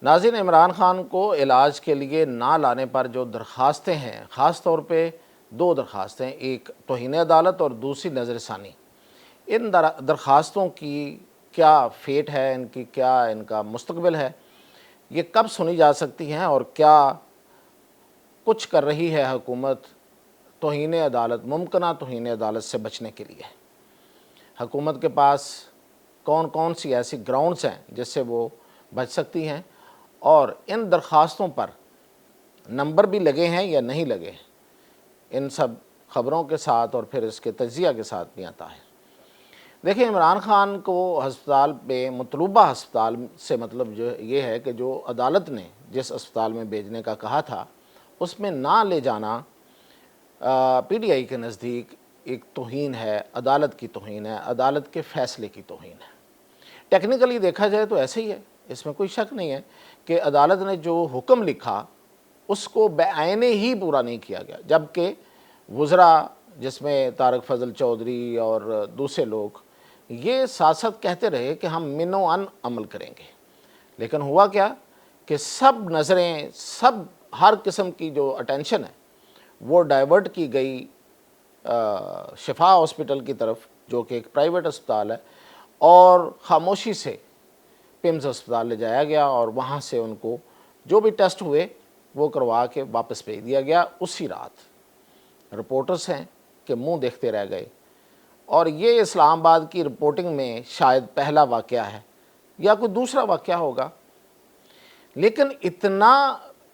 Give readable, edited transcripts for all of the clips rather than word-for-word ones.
ناظرین، عمران خان کو علاج کے لیے نہ لانے پر جو درخواستیں ہیں، خاص طور پہ دو درخواستیں، ایک توہین عدالت اور دوسری نظر ثانی، ان درخواستوں کی کیا فیٹ ہے، ان کا مستقبل ہے، یہ کب سنی جا سکتی ہیں، اور کیا کچھ کر رہی ہے حکومت توہین عدالت، ممکنہ توہین عدالت سے بچنے کے لیے؟ حکومت کے پاس کون کون سی ایسی گراؤنڈز ہیں جس سے وہ بچ سکتی ہیں، اور ان درخواستوں پر نمبر بھی لگے ہیں یا نہیں لگے، ان سب خبروں کے ساتھ اور پھر اس کے تجزیہ کے ساتھ بھی آتا ہے۔ دیکھیں، عمران خان کو ہسپتال پہ، مطلوبہ ہسپتال سے مطلب جو یہ ہے کہ جو عدالت نے جس اسپتال میں بھیجنے کا کہا تھا اس میں نہ لے جانا پی ٹی آئی کے نزدیک ایک توہین ہے، عدالت کی توہین ہے، عدالت کے فیصلے کی توہین ہے۔ ٹیکنیکلی دیکھا جائے تو ایسے ہی ہے، اس میں کوئی شک نہیں ہے کہ عدالت نے جو حکم لکھا اس کو بعینِ ہی پورا نہیں کیا گیا، جبکہ وزراء جس میں طارق فضل چودھری اور دوسرے لوگ یہ ساتھ ساتھ کہتے رہے کہ ہم من و عن عمل کریں گے، لیکن ہوا کیا کہ سب نظریں، ہر قسم کی جو اٹینشن ہے وہ ڈائیورٹ کی گئی شفا ہاسپٹل کی طرف، جو کہ ایک پرائیویٹ اسپتال ہے، اور خاموشی سے پمز اسپتال لے جایا گیا اور وہاں سے ان کو جو بھی ٹیسٹ ہوئے وہ کروا کے واپس بھیج دیا گیا اسی رات۔ رپورٹرز ہیں کہ منہ دیکھتے رہ گئے، اور یہ اسلام آباد کی رپورٹنگ میں شاید پہلا واقعہ ہے یا کوئی دوسرا واقعہ ہوگا، لیکن اتنا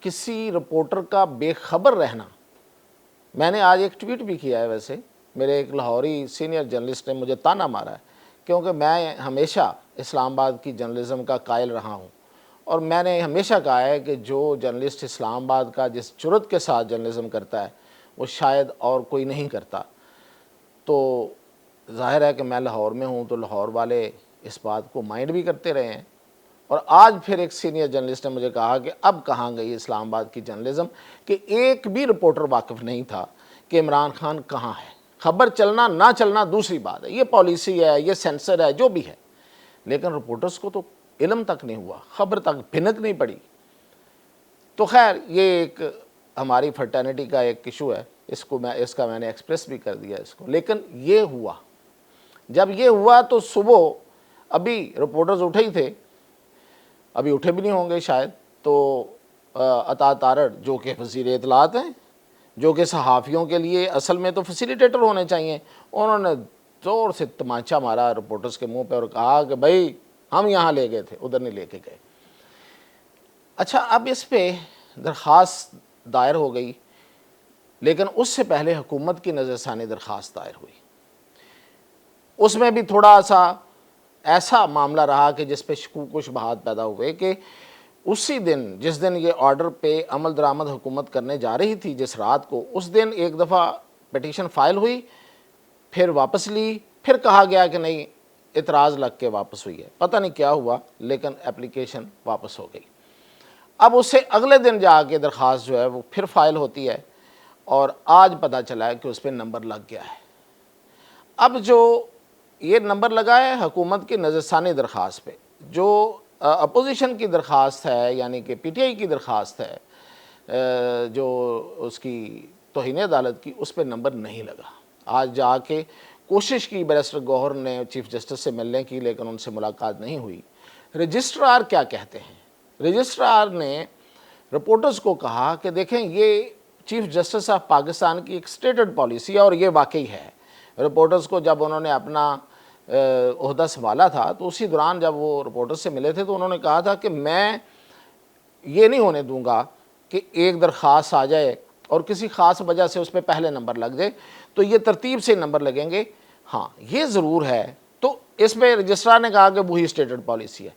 کسی رپورٹر کا بے خبر رہنا، میں نے آج ایک ٹویٹ بھی کیا ہے، ویسے میرے ایک لاہوری سینئر جرنلسٹ نے مجھے تانا مارا ہے، کیونکہ میں ہمیشہ اسلام آباد کی جرنلزم کا قائل رہا ہوں، اور میں نے ہمیشہ کہا ہے کہ جو جرنلسٹ اسلام آباد کا جس جرأت کے ساتھ جرنلزم کرتا ہے وہ شاید اور کوئی نہیں کرتا۔ تو ظاہر ہے کہ میں لاہور میں ہوں تو لاہور والے اس بات کو مائنڈ بھی کرتے رہے ہیں، اور آج پھر ایک سینئر جرنلسٹ نے مجھے کہا کہ اب کہاں گئی اسلام آباد کی جرنلزم، کہ ایک بھی رپورٹر واقف نہیں تھا کہ عمران خان کہاں ہے۔ خبر چلنا نہ چلنا دوسری بات ہے، یہ پالیسی ہے، یہ سینسر ہے، جو بھی ہے، لیکن رپورٹرز کو تو علم تک نہیں ہوا، خبر تک بھنک نہیں پڑی۔ تو خیر، یہ ایک ہماری فرٹرنٹی کا ایک ایشو ہے، اس کا میں نے ایکسپریس بھی کر دیا اس کو، لیکن یہ ہوا۔ جب یہ ہوا تو صبح ابھی رپورٹرز اٹھے ہی تھے، ابھی اٹھے بھی نہیں ہوں گے شاید، تو عطا تارڑ جو کہ وزیر اطلاعات ہیں، جو کہ صحافیوں کے لیے اصل میں تو فیسیلیٹیٹر ہونے چاہیے، انہوں نے زور سے تمانچہ مارا رپورٹرز کے منہ پہ اور کہا کہ بھائی ہم یہاں لے گئے تھے، ادھر نہیں لے کے گئے۔ اچھا، اب اس پہ درخواست دائر ہو گئی، لیکن اس سے پہلے حکومت کی نظر ثانی درخواست دائر ہوئی۔ اس میں بھی تھوڑا سا ایسا معاملہ رہا کہ جس پہ شکوک و شبہات پیدا ہوئے کہ اسی دن جس دن یہ آرڈر پہ عمل درآمد حکومت کرنے جا رہی تھی، جس رات کو، اس دن ایک دفعہ پٹیشن فائل ہوئی، پھر واپس لی، پھر کہا گیا کہ نہیں اعتراض لگ کے واپس ہوئی ہے، پتہ نہیں کیا ہوا، لیکن اپلیکیشن واپس ہو گئی۔ اب اس سے اگلے دن جا کے درخواست جو ہے وہ پھر فائل ہوتی ہے، اور آج پتہ چلا ہے کہ اس پہ نمبر لگ گیا ہے۔ اب جو یہ نمبر لگا ہے حکومت کی نظر ثانی درخواست پہ، جو اپوزیشن کی درخواست ہے، یعنی کہ پی ٹی آئی کی درخواست ہے جو اس کی توہین عدالت کی، اس پہ نمبر نہیں لگا۔ آج جا کے کوشش کی بیرسٹر گوہر نے چیف جسٹس سے ملنے کی، لیکن ان سے ملاقات نہیں ہوئی۔ رجسٹرار کیا کہتے ہیں؟ رجسٹرار نے رپورٹرز کو کہا کہ دیکھیں یہ چیف جسٹس آف پاکستان کی ایک اسٹیٹڈ پالیسی ہے، اور یہ واقعی ہے۔ رپورٹرز کو جب انہوں نے اپنا عہدہ سنبھالا تھا تو اسی دوران جب وہ رپورٹرز سے ملے تھے تو انہوں نے کہا تھا کہ میں یہ نہیں ہونے دوں گا کہ ایک درخواست آ جائے اور کسی خاص وجہ سے اس پہ پہلے نمبر لگ جائے، تو یہ ترتیب سے نمبر لگیں گے۔ ہاں، یہ ضرور ہے۔ تو اس پہ رجسٹرار نے کہا کہ وہی اسٹیٹڈ پالیسی ہے،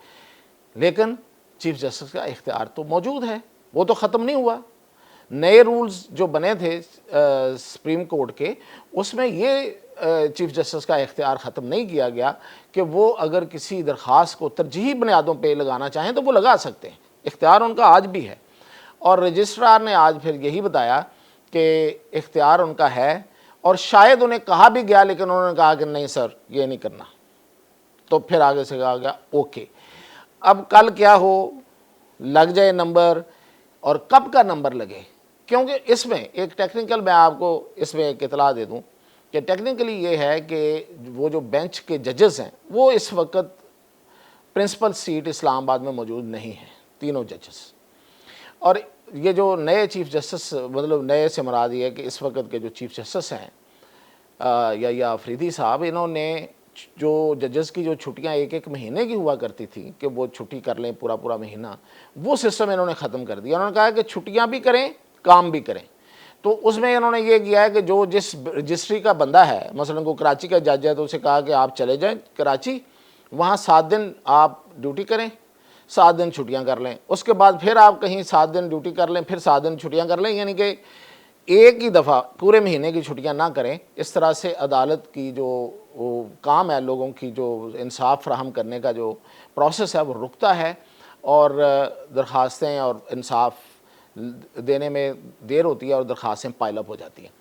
لیکن چیف جسٹس کا اختیار تو موجود ہے، وہ تو ختم نہیں ہوا۔ نئے رولز جو بنے تھے سپریم کورٹ کے، اس میں یہ چیف جسٹس کا اختیار ختم نہیں کیا گیا کہ وہ اگر کسی درخواست کو ترجیحی بنیادوں پہ لگانا چاہیں تو وہ لگا سکتے ہیں، اختیار ان کا آج بھی ہے۔ اور رجسٹرار نے آج پھر یہی بتایا کہ اختیار ان کا ہے، اور شاید انہیں کہا بھی گیا لیکن انہوں نے کہا کہ نہیں سر یہ نہیں کرنا، تو پھر آگے سے کہا گیا اوکے۔ اب کل کیا ہو لگ جائے نمبر اور کب کا نمبر لگے، کیونکہ اس میں ایک ٹیکنیکل میں آپ کو اس میں ایک اطلاع دے دوں کہ ٹیکنیکلی یہ ہے کہ وہ جو بینچ کے ججز ہیں وہ اس وقت پرنسپل سیٹ اسلام آباد میں موجود نہیں ہیں، تینوں ججز. اور یہ جو نئے چیف جسٹس، مطلب نئے سے مراد یہ ہے کہ اس وقت کے جو چیف جسٹس ہیں یا آفریدی صاحب، انہوں نے جو ججز کی جو چھٹیاں ایک ایک مہینے کی ہوا کرتی تھی کہ وہ چھٹی کر لیں پورا مہینہ، وہ سسٹم انہوں نے ختم کر دیا. انہوں نے کہا کہ چھٹیاں بھی کریں کام بھی کریں. تو اس میں انہوں نے یہ کیا ہے کہ جو جس رجسٹری کا بندہ ہے، مثلا کو کراچی کا جج ہے تو اسے کہا کہ آپ چلے جائیں کراچی، وہاں 7 دن آپ ڈیوٹی کریں، 7 دن چھٹیاں کر لیں، اس کے بعد پھر آپ کہیں 7 دن ڈیوٹی کر لیں، پھر 7 دن چھٹیاں کر لیں، یعنی کہ ایک ہی دفعہ پورے مہینے کی چھٹیاں نہ کریں. اس طرح سے عدالت کی جو کام ہے، لوگوں کی جو انصاف فراہم کرنے کا جو پروسیس ہے وہ رکتا ہے اور درخواستیں اور انصاف دینے میں دیر ہوتی ہے اور درخواستیں پائل اپ ہو جاتی ہیں.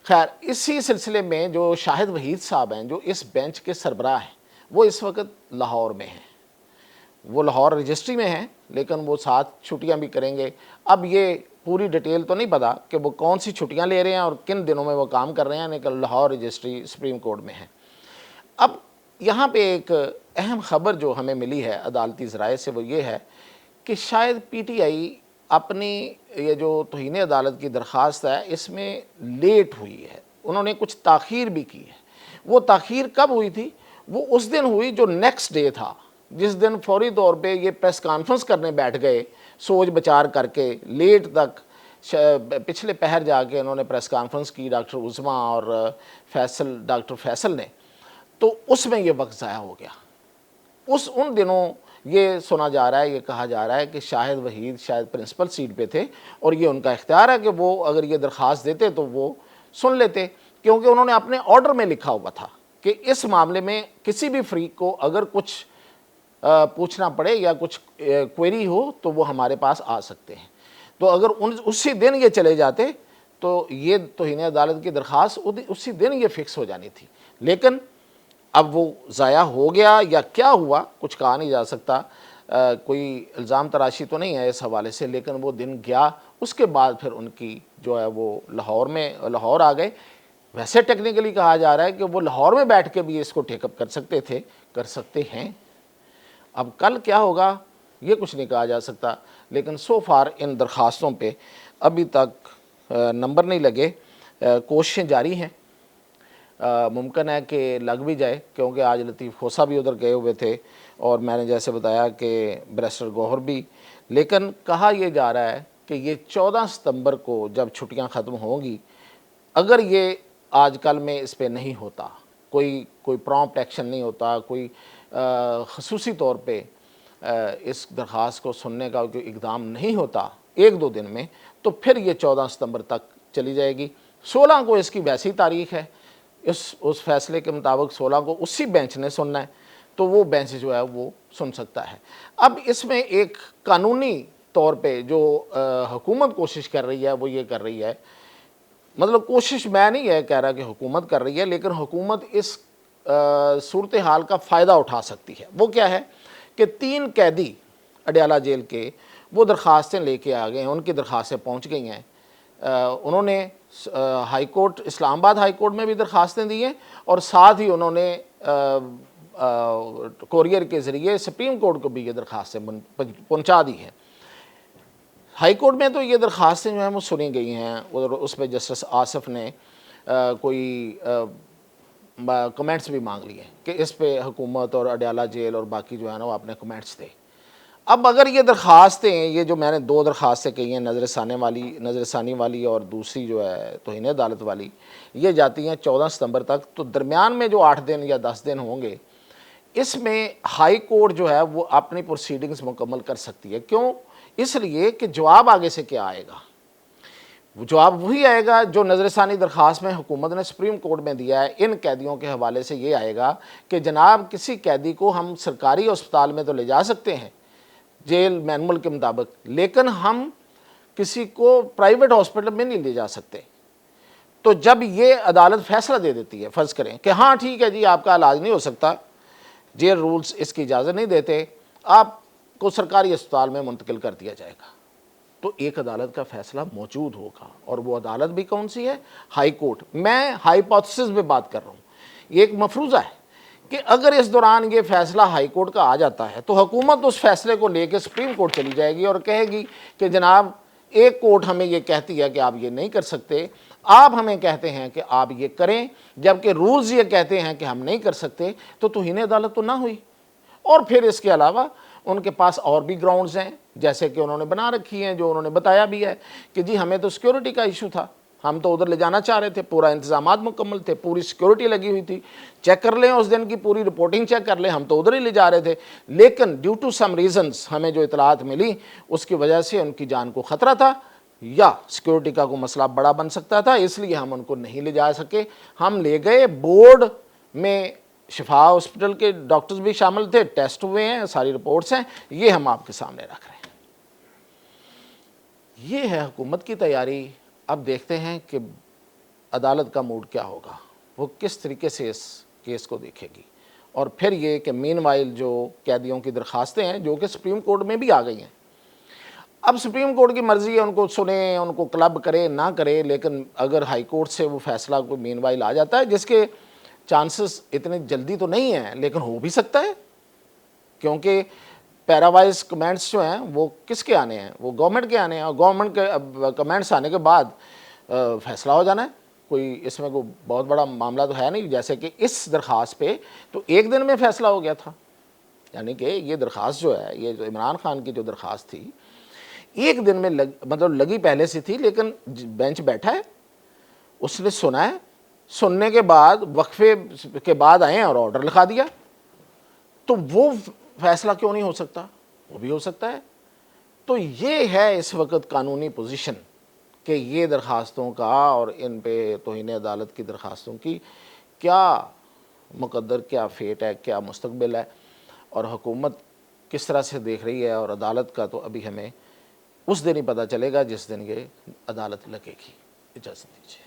خیر، اسی سلسلے میں جو شاہد وحید صاحب ہیں جو اس بینچ کے سربراہ ہیں، وہ اس وقت لاہور میں ہیں. وہ لاہور رجسٹری میں ہیں لیکن وہ 7 چھٹیاں بھی کریں گے. اب یہ پوری ڈیٹیل تو نہیں پتا کہ وہ کون سی چھٹیاں لے رہے ہیں اور کن دنوں میں وہ کام کر رہے ہیں، لیکن لاہور رجسٹری سپریم کورٹ میں ہے. اب یہاں پہ ایک اہم خبر جو ہمیں ملی ہے عدالتی ذرائع سے وہ یہ ہے کہ شاید پی ٹی آئی اپنی یہ جو توہین عدالت کی درخواست ہے اس میں لیٹ ہوئی ہے، انہوں نے کچھ تاخیر بھی کی ہے. وہ تاخیر کب ہوئی تھی؟ وہ اس دن ہوئی جو نیکسٹ ڈے تھا، جس دن فوری طور پہ یہ پریس کانفرنس کرنے بیٹھ گئے سوچ بچار کر کے لیٹ تک. پچھلے پہر جا کے انہوں نے پریس کانفرنس کی ڈاکٹر عظمیٰ اور ڈاکٹر فیصل نے، تو اس میں یہ وقت ضائع ہو گیا. ان دنوں یہ سنا جا رہا ہے، یہ کہا جا رہا ہے کہ شاہد وحید شاید پرنسپل سیٹ پہ تھے اور یہ ان کا اختیار ہے کہ وہ اگر یہ درخواست دیتے تو وہ سن لیتے، کیونکہ انہوں نے اپنے آرڈر میں لکھا ہوا تھا کہ اس معاملے میں کسی بھی فریق کو اگر کچھ پوچھنا پڑے یا کچھ کوئری ہو تو وہ ہمارے پاس آ سکتے ہیں. تو اگر اسی دن یہ چلے جاتے تو یہ توہین عدالت کی درخواست اسی دن یہ فکس ہو جانی تھی. لیکن اب وہ ضائع ہو گیا یا کیا ہوا کچھ کہا نہیں جا سکتا، کوئی الزام تراشی تو نہیں ہے اس حوالے سے، لیکن وہ دن گیا. اس کے بعد پھر ان کی جو ہے وہ لاہور آ گئے. ویسے ٹیکنیکلی کہا جا رہا ہے کہ وہ لاہور میں بیٹھ کے بھی اس کو ٹیک اپ کر سکتے تھے، کر سکتے ہیں. اب کل کیا ہوگا یہ کچھ نہیں کہا جا سکتا، لیکن سو فار ان درخواستوں پہ ابھی تک نمبر نہیں لگے. کوششیں جاری ہیں، ممکن ہے کہ لگ بھی جائے، کیونکہ آج لطیف کھوسہ بھی ادھر گئے ہوئے تھے اور میں نے جیسے بتایا کہ بیرسٹر گوہر بھی. لیکن کہا یہ جا رہا ہے کہ یہ 14 ستمبر کو جب چھٹیاں ختم ہوں گی، اگر یہ آج کل میں اس پہ نہیں ہوتا، کوئی پرومپٹ ایکشن نہیں ہوتا، کوئی خصوصی طور پہ اس درخواست کو سننے کا کوئی اقدام نہیں ہوتا 1-2 دن میں، تو پھر یہ 14 ستمبر تک چلی جائے گی. 16 کو اس کی ویسی تاریخ ہے، اس فیصلے کے مطابق 16 کو اسی بینچ نے سننا ہے، تو وہ بینچ جو ہے وہ سن سکتا ہے. اب اس میں ایک قانونی طور پہ جو حکومت کوشش کر رہی ہے وہ یہ کر رہی ہے، مطلب کوشش میں نہیں یہ کہہ رہا کہ حکومت کر رہی ہے، لیکن حکومت اس صورتحال کا فائدہ اٹھا سکتی ہے. وہ کیا ہے کہ 3 قیدی اڈیالہ جیل کے وہ درخواستیں لے کے آ گئے ہیں، ان کی درخواستیں پہنچ گئی ہیں. انہوں نے ہائی کورٹ، اسلام آباد ہائی کورٹ میں بھی درخواستیں دی ہیں اور ساتھ ہی انہوں نے کوریئر کے ذریعے سپریم کورٹ کو بھی یہ درخواستیں پہنچا دی ہیں. ہائی کورٹ میں تو یہ درخواستیں جو ہیں وہ سنی گئی ہیں اور اس پہ جسٹس آصف نے کوئی کمنٹس بھی مانگ لیے کہ اس پہ حکومت اور اڈیالہ جیل اور باقی جو ہے نا وہ اپنے کمنٹس دے. اب اگر یہ درخواستیں، یہ جو میں نے 2 درخواستیں کہی ہیں، نظر ثانی والی اور دوسری جو ہے توہین عدالت والی، یہ جاتی ہیں 14 ستمبر تک. تو درمیان میں جو 8 دن یا 10 دن ہوں گے، اس میں ہائی کورٹ جو ہے وہ اپنی پروسیڈنگز مکمل کر سکتی ہے. کیوں؟ اس لیے کہ جواب آگے سے کیا آئے گا؟ جواب وہی آئے گا جو نظر ثانی درخواست میں حکومت نے سپریم کورٹ میں دیا ہے. ان قیدیوں کے حوالے سے یہ آئے گا کہ جناب کسی قیدی کو ہم سرکاری اسپتال میں تو لے جا سکتے ہیں جیل مینول کے مطابق، لیکن ہم کسی کو پرائیویٹ ہاسپٹل میں نہیں لے جا سکتے. تو جب یہ عدالت فیصلہ دے دیتی ہے، فرض کریں کہ ہاں ٹھیک ہے جی آپ کا علاج نہیں ہو سکتا، جیل رولز اس کی اجازت نہیں دیتے، آپ کو سرکاری اسپتال میں منتقل کر دیا جائے گا، تو ایک عدالت کا فیصلہ موجود ہوگا، اور وہ عدالت بھی کون سی ہے؟ High court. میں ہائیپوتھسس میں بات کر رہا ہوں، یہ ایک مفروضہ ہے کہ اگر اس دوران یہ فیصلہ ہائی کورٹ کا آ جاتا ہے تو حکومت اس فیصلے کو لے کے سپریم کورٹ چلی جائے گی اور کہے گی کہ جناب ایک کورٹ ہمیں یہ کہتی ہے کہ آپ یہ نہیں کر سکتے، آپ ہمیں کہتے ہیں کہ آپ یہ کریں، جبکہ رولز یہ کہتے ہیں کہ ہم نہیں کر سکتے، تو توہین عدالت تو نہ ہوئی۔ اور پھر اس کے علاوہ ان کے پاس اور بھی گراؤنڈز ہیں، جیسے کہ انہوں نے بنا رکھی ہیں، جو انہوں نے بتایا بھی ہے کہ جی ہمیں تو سیکیورٹی کا ایشو تھا، ہم تو ادھر لے جانا چاہ رہے تھے، پورا انتظامات مکمل تھے، پوری سیکیورٹی لگی ہوئی تھی، چیک کر لیں اس دن کی پوری رپورٹنگ چیک کر لیں، ہم تو ادھر ہی لے جا رہے تھے، لیکن ڈیو ٹو سم ریزنز ہمیں جو اطلاعات ملی اس کی وجہ سے ان کی جان کو خطرہ تھا یا سیکیورٹی کا کوئی مسئلہ بڑا بن سکتا تھا، اس لیے ہم ان کو نہیں لے جا سکے، ہم لے گئے۔ بورڈ میں شفا ہاسپٹل کے ڈاکٹرز بھی شامل تھے، ٹیسٹ ہوئے ہیں، ساری رپورٹس ہیں، یہ ہم آپ کے سامنے رکھ رہے ہیں۔ یہ ہے حکومت کی تیاری۔ اب دیکھتے ہیں کہ عدالت کا موڈ کیا ہوگا، وہ کس طریقے سے اس کیس کو دیکھے گی، اور پھر یہ کہ مین وائل جو قیدیوں کی درخواستیں ہیں جو کہ سپریم کورٹ میں بھی آ گئی ہیں، اب سپریم کورٹ کی مرضی ہے، ان کو سنیں، ان کو کلب کرے نہ کرے، لیکن اگر ہائی کورٹ سے وہ فیصلہ کوئی مین وائل آ جاتا ہے، جس کے چانسز اتنے جلدی تو نہیں ہیں لیکن ہو بھی سکتا ہے، کیونکہ پیراوائز کمنٹس جو ہیں وہ کس کے آنے ہیں؟ وہ گورنمنٹ کے آنے ہیں، اور گورنمنٹ کے کمنٹس آنے کے بعد فیصلہ ہو جانا ہے۔ کوئی اس میں کوئی بہت بڑا معاملہ تو ہے نہیں، جیسے کہ اس درخواست پہ تو ایک دن میں فیصلہ ہو گیا تھا، یعنی کہ یہ درخواست جو ہے، یہ جو عمران خان کی جو درخواست تھی، ایک دن میں مطلب لگی پہلے سے تھی، لیکن بینچ بیٹھا ہے، اس نے سنا ہے، سننے کے بعد وقفے کے بعد آئے ہیں اور آرڈر لکھا دیا، تو وہ فیصلہ کیوں نہیں ہو سکتا؟ وہ بھی ہو سکتا ہے۔ تو یہ ہے اس وقت قانونی پوزیشن کہ یہ درخواستوں کا اور ان پہ توہین عدالت کی درخواستوں کی کیا مقدر، کیا فیٹ ہے، کیا مستقبل ہے، اور حکومت کس طرح سے دیکھ رہی ہے، اور عدالت کا تو ابھی ہمیں اس دن ہی پتہ چلے گا جس دن یہ عدالت لگے گی۔ اجازت دیجیے۔